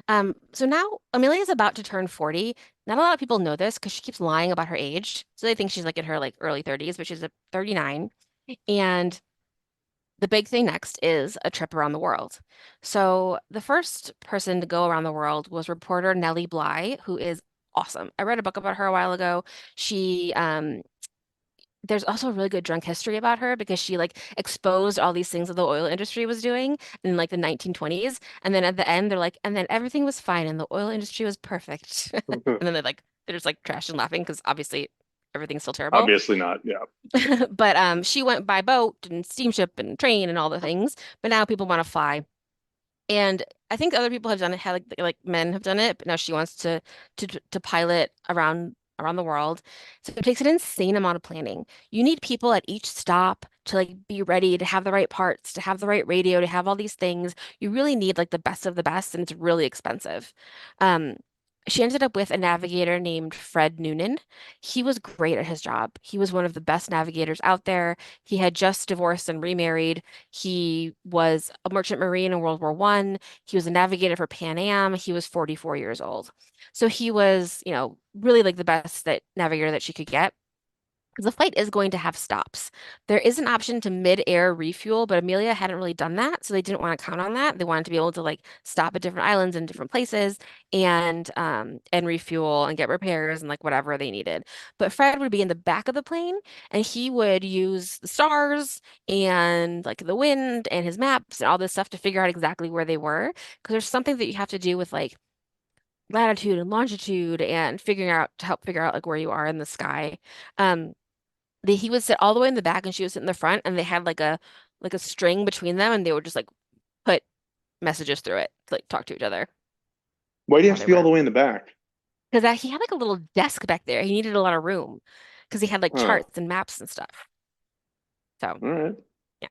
So now Amelia's about to turn 40. Not a lot of people know this because she keeps lying about her age. So they think she's like in her like early 30s, but she's 39. And the big thing next is a trip around the world. So the first person to go around the world was reporter Nellie Bly, who is awesome. I read a book about her a while ago. She there's also a really good drunk history about her because she like exposed all these things that the oil industry was doing in like the 1920s. And then at the end, they're like, and then everything was fine and the oil industry was perfect. And then they're just like trash and laughing because obviously everything's still terrible. Obviously not. Yeah. But she went by boat and steamship and train and all the things. But now people want to fly. And I think other people have done it, had like men have done it, but now she wants to pilot around the world. So it takes an insane amount of planning. You need people at each stop to like be ready, to have the right parts, to have the right radio, to have all these things. You really need like the best of the best, and it's really expensive. Um, She ended up with a navigator named Fred Noonan. He was great at his job. He was one of the best navigators out there. He had just divorced and remarried. He was a merchant marine in World War One. He was a navigator for Pan Am. He was 44 years old. So he was, really like the best navigator that she could get. Because the flight is going to have stops. There is an option to mid-air refuel, but Amelia hadn't really done that, so they didn't want to count on that. They wanted to be able to like stop at different islands and different places and refuel and get repairs and like whatever they needed. But Fred would be in the back of the plane and he would use the stars and like the wind and his maps and all this stuff to figure out exactly where they were. Because there's something that you have to do with like latitude and longitude and figuring out to help figure out like where you are in the sky. Um, he would sit all the way in the back and she would sit in the front and they had like a string between them and they would just like put messages through it to like talk to each other Why do you have while to they be all were the way in the back? because he had like a little desk back there. He needed a lot of room because he had like Huh. charts and maps and stuff. So All right. yeah.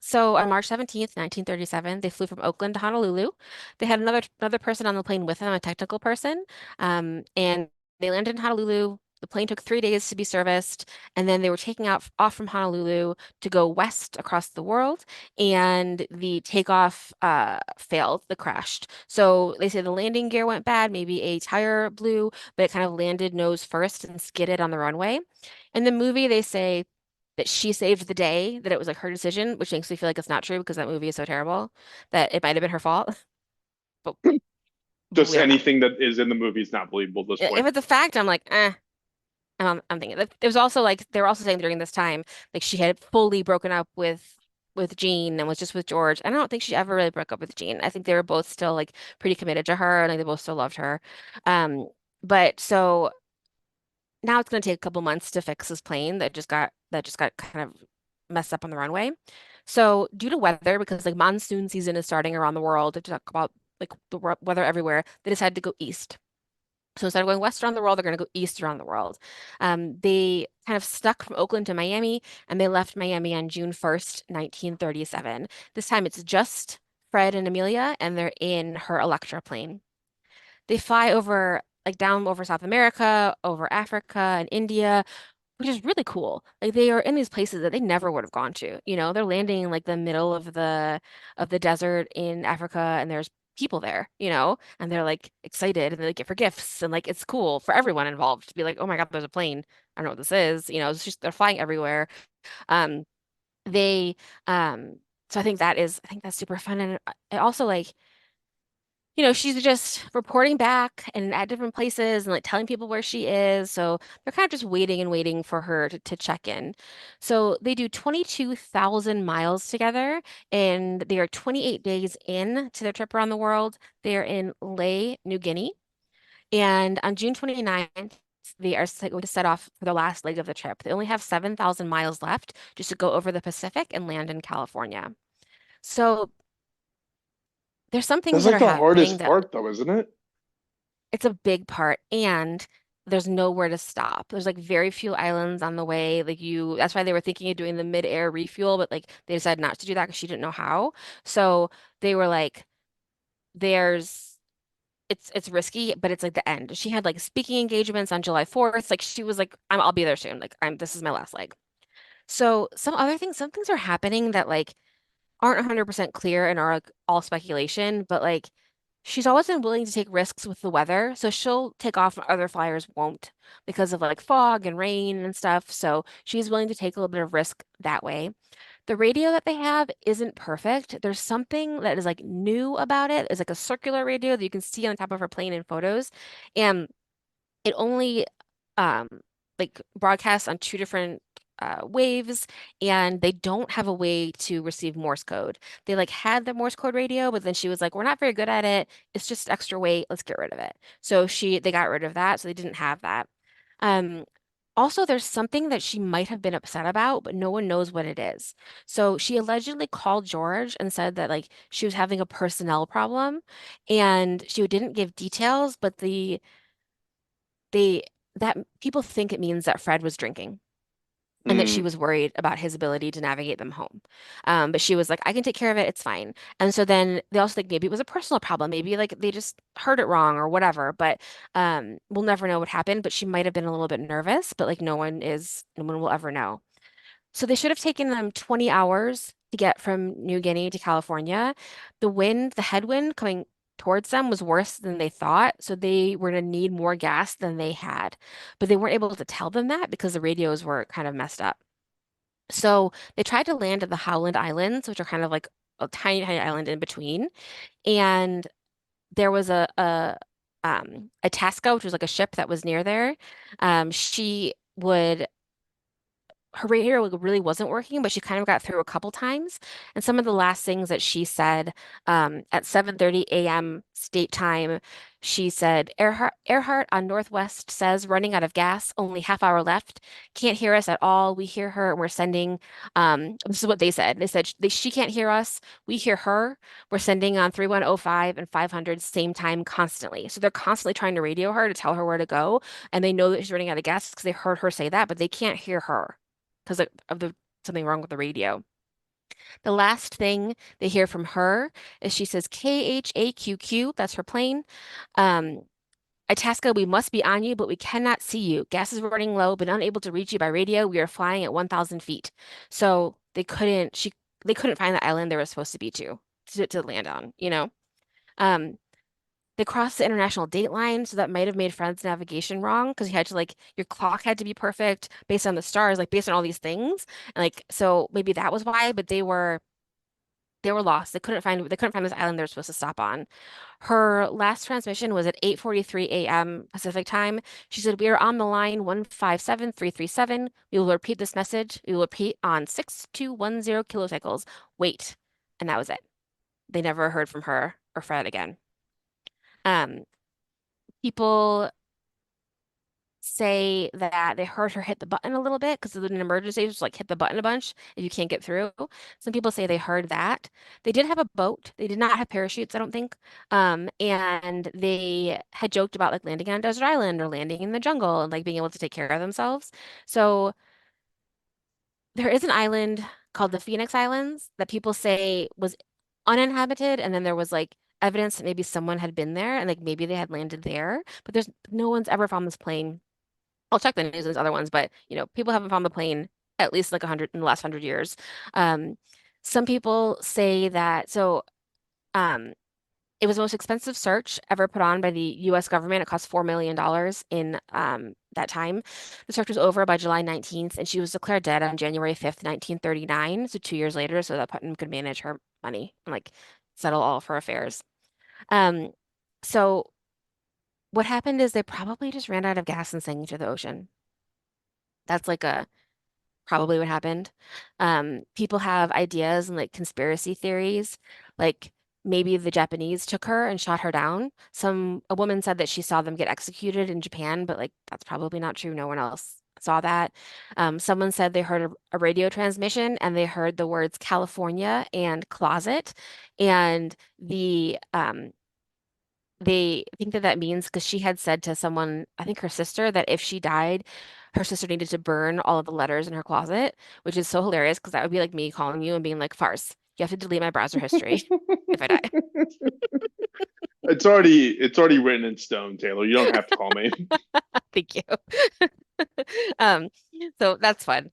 So on March 17th, 1937, they flew from Oakland to Honolulu. They had another person on the plane with them, a technical person. And they landed in Honolulu. The plane took 3 days to be serviced, and then they were taking off from Honolulu to go west across the world. And the takeoff failed, the crashed. So they say the landing gear went bad, maybe a tire blew, but it kind of landed nose first and skidded on the runway. In the movie, they say that she saved the day, that it was like her decision, which makes me feel like it's not true because that movie is so terrible that it might have been her fault, but Just we don't know. anything that is in the movie is not believable at this If point. it's a fact, I'm like, eh. I'm thinking that it was also like they were also saying during this time, like she had fully broken up with Jean and was just with George. I don't think she ever really broke up with Jean. I think they were both still like pretty committed to her and like they both still loved her. Um, but so now it's going to take a couple months to fix this plane that just got kind of messed up on the runway. So due to weather, because like monsoon season is starting around the world, to talk about like the weather everywhere, they decided to go east. So instead of going west around the world, they're going to go east around the world. They kind of stuck from Oakland to Miami, and they left Miami on June 1st, 1937. This time it's just Fred and Amelia, and they're in her Electra plane. They fly over like down over South America, over Africa and India, which is really cool. Like they are in these places that they never would have gone to. They're landing in like the middle of the desert in Africa and there's people there, and they're like excited and they get for gifts and like it's cool for everyone involved to be like, "Oh my God, there's a plane. I don't know what this is." It's just they're flying everywhere. Um they so I think that's super fun and I also like she's just reporting back and at different places and like telling people where she is. So they're kind of just waiting and waiting for her to check in. So they do 22,000 miles together and they are 28 days in to their trip around the world. They're in Lae, New Guinea. And on June 29th, they are going to set off for the last leg of the trip. They only have 7,000 miles left just to go over the Pacific and land in California. So there's some things That's that like are the happening hardest that part, though, isn't it? it's a big part and there's nowhere to stop. There's like very few islands on the way. That's why they were thinking of doing the mid-air refuel, but like they decided not to do that because she didn't know how. So they were like, there's it's risky, but it's like the end. She had like speaking engagements on July 4th. Like she was like, I'll be there soon. Like this is my last leg. So some things are happening that like aren't 100% clear and are like all speculation, but like she's always been willing to take risks with the weather. So she'll take off when other flyers won't because of like fog and rain and stuff. So she's willing to take a little bit of risk that way. The radio that they have isn't perfect. There's something that is like new about it. It's like a circular radio that you can see on the top of her plane in photos. And it only um like broadcasts on two different waves and they don't have a way to receive Morse code. They like had the Morse code radio, but then she was like, we're not very good at it. It's just extra weight. Let's get rid of it. So they got rid of that. So they didn't have that. Um, Also, there's something that she might have been upset about, but no one knows what it is. So she allegedly called George and said that like she was having a personnel problem and she didn't give details, but they that people think it means that Fred was drinking. and that she Mm. was worried about his ability to navigate them home. But she was like, I can take care of it. It's fine. And so then they also think maybe it was a personal problem. Maybe like they just heard it wrong or whatever. But we'll never know what happened. But she might have been a little bit nervous, but like no one will ever know. So they should have taken them 20 hours to get from New Guinea to California. The headwind coming towards them was worse than they thought. So they were going to need more gas than they had. But they weren't able to tell them that because the radios were kind of messed up. So they tried to land at the Howland Islands, which are kind of like a tiny, tiny island in between. And there was a Tasca, which was like a ship that was near there. She would her radio really wasn't working, but she kind of got through a couple times. And some of the last things that she said at 7:30 a.m. state time, she said, Earhart on Northwest says running out of gas, only half hour left. Can't hear us at all. We hear her and we're sending, this is what they said. They said she can't hear us. We hear her. We're sending on 3105 and 500 same time constantly. So they're constantly trying to radio her to tell her where to go. And they know that she's running out of gas because they heard her say that, but they can't hear her because of the something wrong with the radio. The last thing they hear from her is she says KHAQQ, that's her plane. Um, Itasca, we must be on you, but we cannot see you. Gas is running low, but unable to reach you by radio. We are flying at 1,000 feet. So they couldn't find the island they were supposed to be to land on, you know? Um, they crossed the international date line, so that might have made Fred's navigation wrong because you had to like your clock had to be perfect based on the stars, like based on all these things. And like so maybe that was why, but they were lost. They couldn't find this island they were supposed to stop on. Her last transmission was at 8:43 a.m. Pacific time. She said, "We are on the line 157337. We will repeat this message. We will repeat on 6210 kilocycles. Wait." And that was it. They never heard from her or Fred again. Um, People say that they heard her hit the button a little bit because of an emergency, just like hit the button a bunch if you can't get through. Some people say they heard that. They did have a boat. They did not have parachutes, I don't think. And they had joked about like landing on a desert island or landing in the jungle and like being able to take care of themselves. So there is an island called the Phoenix Islands that people say was uninhabited, and then there was like evidence that maybe someone had been there and like maybe they had landed there, but there's no one's ever found this plane. I'll check the news and other ones, but you know, people haven't found the plane at least like 100 in the last 100 years. Um, some people say that um, it was the most expensive search ever put on by the U.S. government. It cost $4 million in that time. The search was over by July 19th, and she was declared dead on January 5th, 1939. So 2 years later, so that Putnam could manage her money and like settle all of her affairs. Um, so what happened is they probably just ran out of gas and sank into the ocean. That's like a probably what happened. People have ideas and like conspiracy theories, like maybe the Japanese took her and shot her down. A woman said that she saw them get executed in Japan, but like that's probably not true. No one else saw that. Someone said they heard a radio transmission and they heard the words California and closet, and they think that that means because she had said to someone, I think her sister, that if she died, her sister needed to burn all of the letters in her closet, which is so hilarious because that would be like me calling you and being like, farce, you have to delete my browser history if I die. It's already written in stone, Taylor. You don't have to call me. Thank you. Um, so that's fun.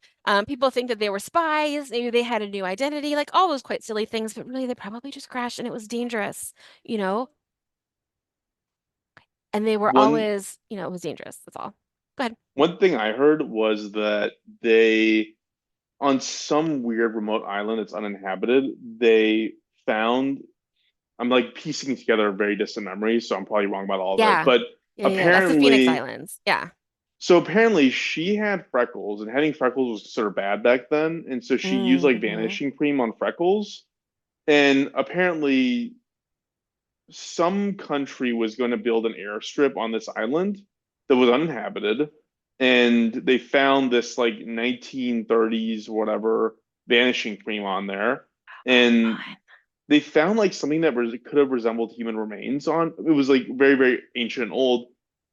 People think that they were spies, maybe they had a new identity, like all those quite silly things, but really they probably just crashed and it was dangerous, you know? And they were One always, you know, it was dangerous. That's all. Go ahead. one thing I heard was that they on some weird remote island that's uninhabited, they found I'm like piecing together a very distant memory, so I'm probably wrong about all of it. Yeah. But Yeah. That's the Phoenix apparently, Islands. Yeah. so apparently she had freckles, and having freckles was sort of bad back then, and so she used like Mm-hmm. vanishing cream on freckles. And apparently, some country was going to build an airstrip on this island that was uninhabited, and they found this like 1930s whatever vanishing cream on there, and Fun. they found like something that could have resembled human remains on. It was like very very ancient and old,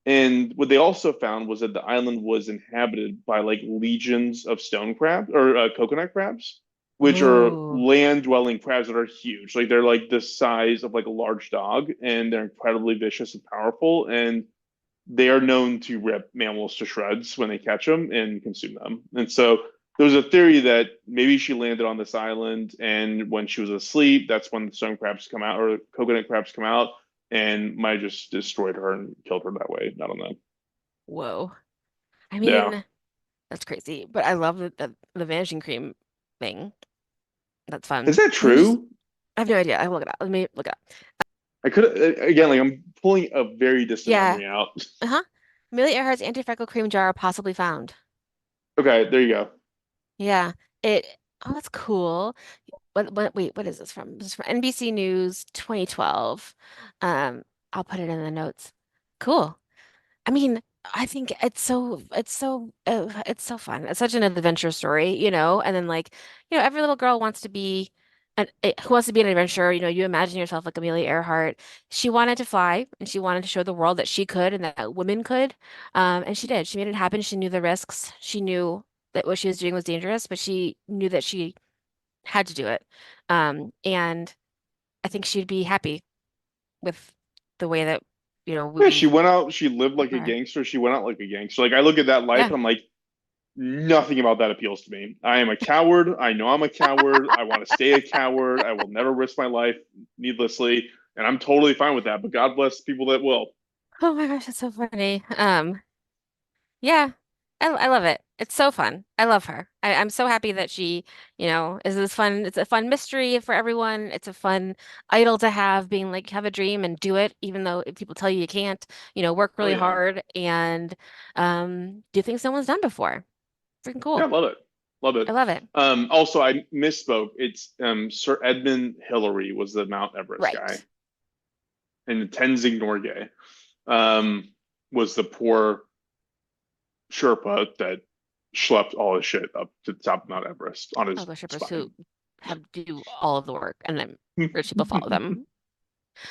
And what they also found was that the island was inhabited by like legions of stone crabs or coconut crabs, which are Ooh, land-dwelling crabs that are huge. Like they're like the size of like a large dog, and they're incredibly vicious and powerful. And they are known to rip mammals to shreds when they catch them and consume them. And so there's a theory that maybe she landed on this island, and when she was asleep, that's when the stone crabs come out or coconut crabs come out and might have just destroyed her and killed her that way. I don't know. whoa. I Yeah. mean, that's crazy. But I love the vanishing cream thing. That's Is fun. that I just true? I have no idea. I will look it up. Let me look it up. I could again, like I'm pulling a very distant Yeah. memory out. Uh-huh. Amelia Earhart's anti-freckle cream jar possibly found. Okay, there you go. Yeah. It oh, that's cool. Wait, what is this from? This is from NBC News 2012. Um, I'll put it in the notes. Cool. I mean, I think it's so fun. It's such an adventure story, and then like, every little girl wants to be who wants to be an adventurer, you imagine yourself like Amelia Earhart. She wanted to fly and she wanted to show the world that she could and that women could. And she did. She made it happen. She knew the risks. She knew that what she was doing was dangerous, but she knew that she had to do it. And I think she'd be happy with the way that, Yeah, she we went out, she lived like a her. gangster, she went out like a gangster. Like I look at that life Yeah. and I'm like, nothing about that appeals to me. I am a coward. I know I'm a coward. I want to stay a coward. I will never risk my life needlessly. And I'm totally fine with that. But God bless people that will. Oh my gosh, that's so funny. Yeah, I love it. It's so fun. I love her. I'm so happy that she, is this fun. It's a fun mystery for everyone. It's a fun idol to have, being like, have a dream and do it, even though if people tell you you can't, work Oh really yeah. hard and do things no one's done before. Freaking Yeah, cool. love it. Love it. I love it. Also I misspoke. It's Sir Edmund Hillary was the Mount Everest guy. Right. And Tenzing Norgay was the poor Sherpa that schlepped all his shit up to the top of Mount Everest on All his the shippers spine. who have to do all of the work and then rich people follow them.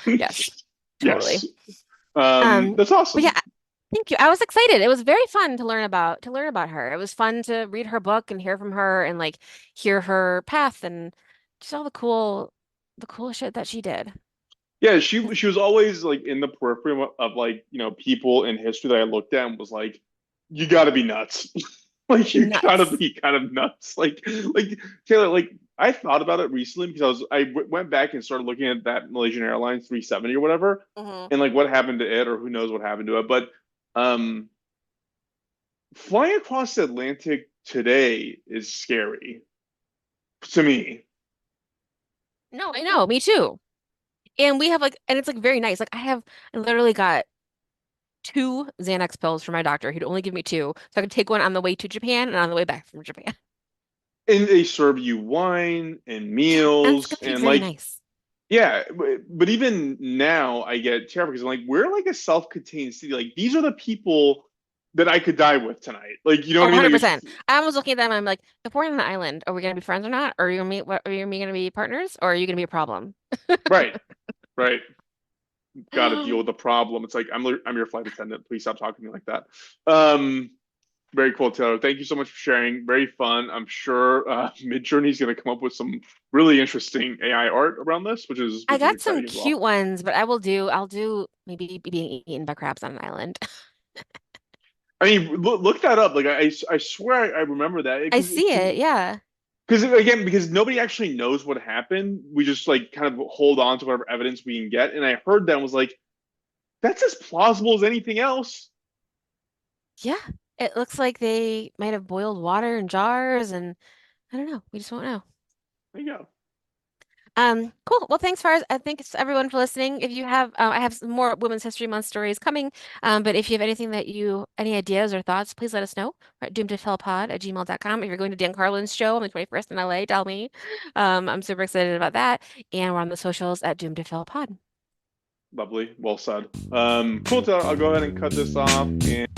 Yes, Yes. totally. Um, That's but yeah, awesome. thank you. I was excited. It was very fun to learn about her. It was fun to read her book and hear from her and like hear her path and just all the cool shit that she did. Yeah, she was always like in the periphery of like, people in history that I looked at and was like, you gotta be nuts. Like you gotta Nuts. be kind of nuts. Like Taylor, like I thought about it recently because went back and started looking at that Malaysian Airlines 370 or whatever, Hmm. and like what happened to it or who knows what happened to it. But um flying across the Atlantic today is scary to me. No, I know, me too. And we have and it's like very nice. I literally got two Xanax pills from my doctor. He'd only give me two, so I could take one on the way to Japan and on the way back from Japan. And they serve you wine and Yeah, and it's meals gonna be and very like nice. yeah, but even now I get terrified because I'm like, we're like a self-contained city. Like these are the people that I could die with tonight. Like, you know Oh, what I mean? Like 100%. I was looking at them. I'm like, if we're on an island, are we gonna be friends or not? Or are you gonna be what? Are you and me gonna be partners, or are you gonna be a problem? right, right. Got to deal with the problem. It's like I'm your flight attendant. Please stop talking to me like that. Um, Very cool, Taylor. Thank you so much for sharing. Very fun. I'm sure Midjourney is going to come up with some really interesting AI art around this, I which is got some exciting as well. cute ones, but I'll do maybe being eaten by crabs on an island. I mean, look that up. Like I swear I remember that I see it. Yeah. because again, because nobody actually knows what happened. We just like kind of hold on to whatever evidence we can get. And I heard that and was like, that's as plausible as anything else. Yeah. It looks like they might have boiled water in jars and I don't know. We just won't know. There you go. Cool. Well, thanks, Fars. I think it's everyone for listening. If you have, I have some more Women's History Month stories coming. But if you have anything any ideas or thoughts, please let us know. We're at doomedtotellpod@gmail.com. If you're going to Dan Carlin's show on the 21st in LA, tell me. I'm super excited about that. And we're on the socials at Doomed to Fail Pod. Lovely. Well said. Cool. Taylor. I'll go ahead and cut this off and